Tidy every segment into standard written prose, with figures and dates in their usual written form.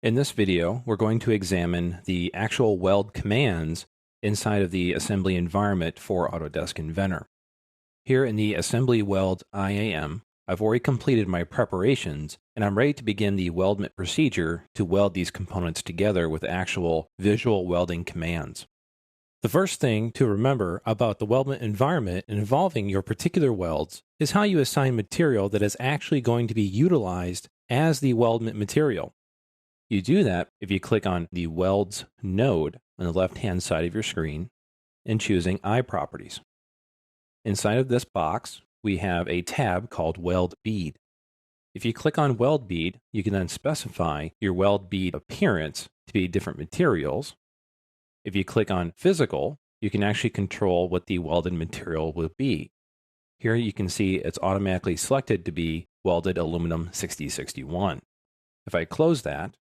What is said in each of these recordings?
In this video, we're going to examine the actual weld commands inside of the assembly environment for Autodesk Inventor. Here in the Assembly Weld IAM, I've already completed my preparations, and I'm ready to begin the weldment procedure to weld these components together with actual visual welding commands. The first thing to remember about the weldment environment involving your particular welds is how you assign material that is actually going to be utilized as the weldment material. You do that if you click on the Welds node on the left-hand side of your screen and choosing Eye Properties. Inside of this box, we have a tab called Weld Bead. If you click on Weld Bead, you can then specify your weld bead appearance to be different materials. If you click on Physical, you can actually control what the welded material will be. Here you can see it's automatically selected to be welded aluminum 6061. If I close that,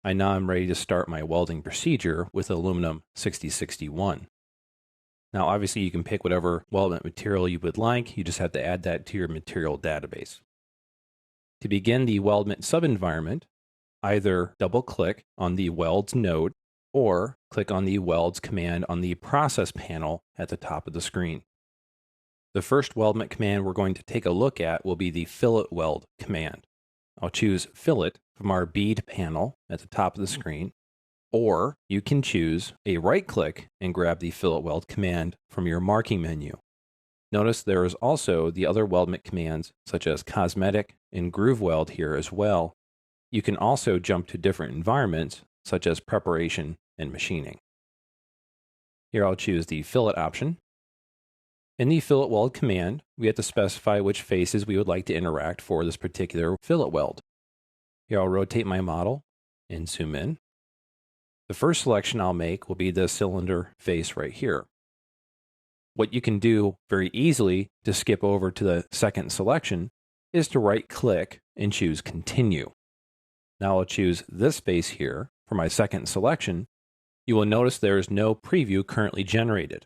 now I'm ready to start my welding procedure with aluminum 6061. Now obviously you can pick whatever weldment material you would like, you just have to add that to your material database. To begin the weldment sub-environment, either double-click on the Welds node or click on the Welds command on the process panel at the top of the screen. The first weldment command we're going to take a look at will be the fillet weld command. I'll choose fillet from our bead panel at the top of the screen, or you can choose a right-click and grab the fillet weld command from your marking menu. Notice there is also the other weldment commands such as cosmetic and groove weld here as well. You can also jump to different environments such as preparation and machining. Here I'll choose the fillet option. In the fillet weld command, we have to specify which faces we would like to interact for this particular fillet weld. Here I'll rotate my model and zoom in. The first selection I'll make will be the cylinder face right here. What you can do very easily to skip over to the second selection is to right-click and choose Continue. Now I'll choose this face here for my second selection. You will notice there is no preview currently generated.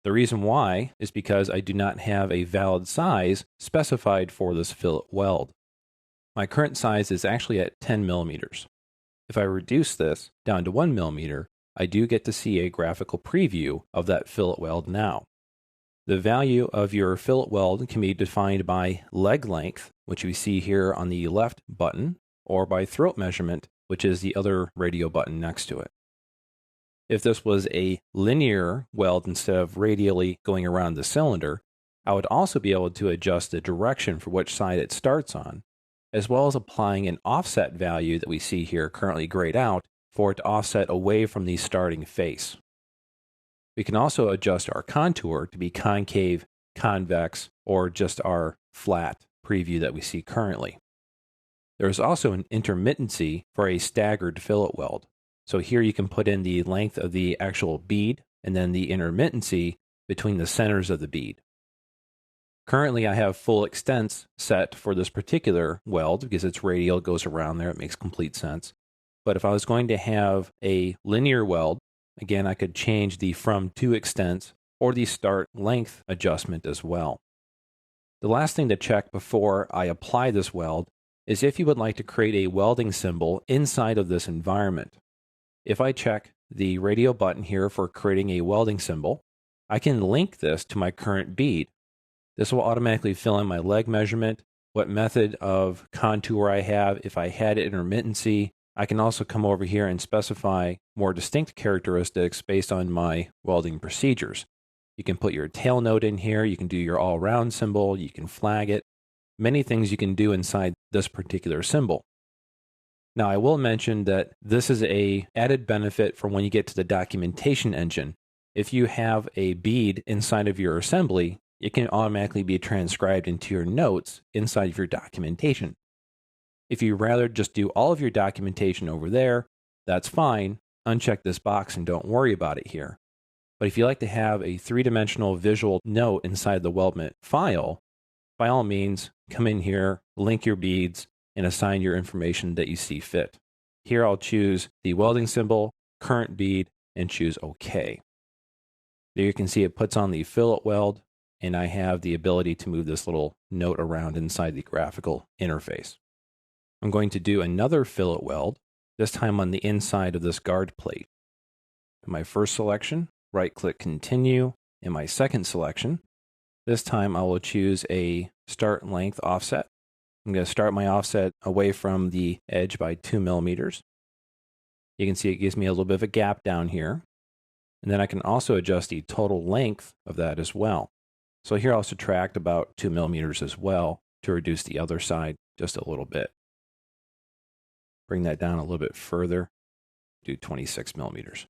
The reason why is because I do not have a valid size specified for this fillet weld. My current size is actually at 10 millimeters. If I reduce this down to 1 millimeter, I do get to see a graphical preview of that fillet weld now. The value of your fillet weld can be defined by leg length, which we see here on the left button, or by throat measurement, which is the other radio button next to it. If this was a linear weld instead of radially going around the cylinder, I would also be able to adjust the direction for which side it starts on, as well as applying an offset value that we see here currently grayed out for it to offset away from the starting face. We can also adjust our contour to be concave, convex, or just our flat preview that we see currently. There is also an intermittency for a staggered fillet weld. So here you can put in the length of the actual bead and then the intermittency between the centers of the bead. Currently I have full extents set for this particular weld because it's radial, it goes around there, it makes complete sense. But if I was going to have a linear weld, again I could change the from to extents or the start length adjustment as well. The last thing to check before I apply this weld is if you would like to create a welding symbol inside of this environment. If I check the radio button here for creating a welding symbol, I can link this to my current bead. This will automatically fill in my leg measurement, what method of contour I have, if I had intermittency. I can also come over here and specify more distinct characteristics based on my welding procedures. You can put your tail node in here, you can do your all-round symbol, you can flag it. Many things you can do inside this particular symbol. Now, I will mention that this is an added benefit for when you get to the documentation engine. If you have a bead inside of your assembly, it can automatically be transcribed into your notes inside of your documentation. If you rather just do all of your documentation over there, that's fine. Uncheck this box and don't worry about it here. But if you like to have a three-dimensional visual note inside the weldment file, by all means, come in here, link your beads, and assign your information that you see fit. Here I'll choose the welding symbol, current bead, and choose OK. There you can see it puts on the fillet weld, and I have the ability to move this little note around inside the graphical interface. I'm going to do another fillet weld. this time on the inside of this guard plate. In my first selection, right-click Continue. In my second selection, this time I will choose a start length offset. I'm going to start my offset away from the edge by 2 millimeters. You can see it gives me a little bit of a gap down here. And then I can also adjust the total length of that as well. So here I'll subtract about 2 millimeters as well to reduce the other side just a little bit. Bring that down a little bit further, do 26 millimeters.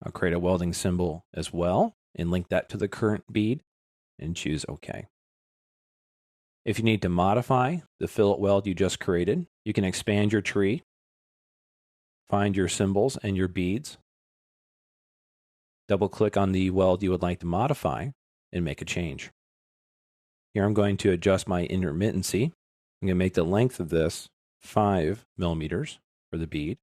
I'll create a welding symbol as well and link that to the current bead and choose OK. If you need to modify the fillet weld you just created, you can expand your tree, find your symbols and your beads, double-click on the weld you would like to modify, and make a change. Here I'm going to adjust my intermittency. I'm going to make the length of this 5 millimeters for the bead,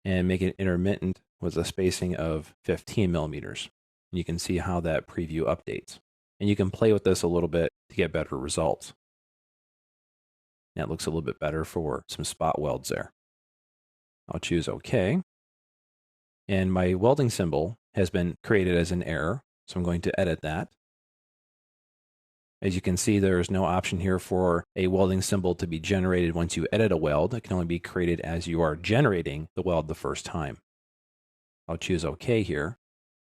and make it intermittent with a spacing of 15 millimeters. You can see how that preview updates. And you can play with this a little bit to get better results. That looks a little bit better for some spot welds there. I'll choose OK. And my welding symbol has been created as an error, so I'm going to edit that. As you can see, there is no option here for a welding symbol to be generated once you edit a weld. It can only be created as you are generating the weld the first time. I'll choose OK here.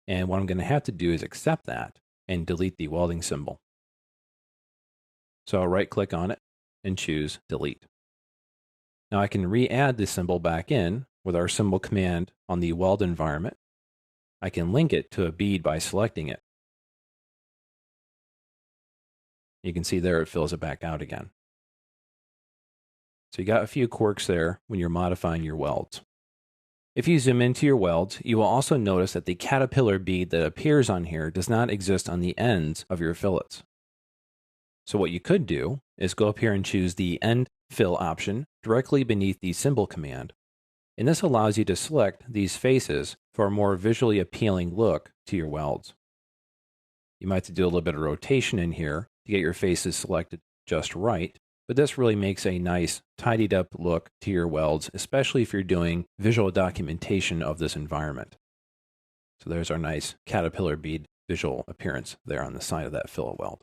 And what I'm going to have to do is accept that and delete the welding symbol. So I'll right-click on it and choose Delete. Now I can re-add the symbol back in with our symbol command on the weld environment. I can link it to a bead by selecting it. You can see there it fills it back out again. So you got a few quirks there when you're modifying your welds. If you zoom into your welds, you will also notice that the caterpillar bead that appears on here does not exist on the ends of your fillets. So what you could do is go up here and choose the End Fill option directly beneath the symbol command. And this allows you to select these faces for a more visually appealing look to your welds. You might have to do a little bit of rotation in here to get your faces selected just right, but this really makes a nice tidied up look to your welds, especially if you're doing visual documentation of this environment. So there's our nice caterpillar bead visual appearance there on the side of that fillet weld.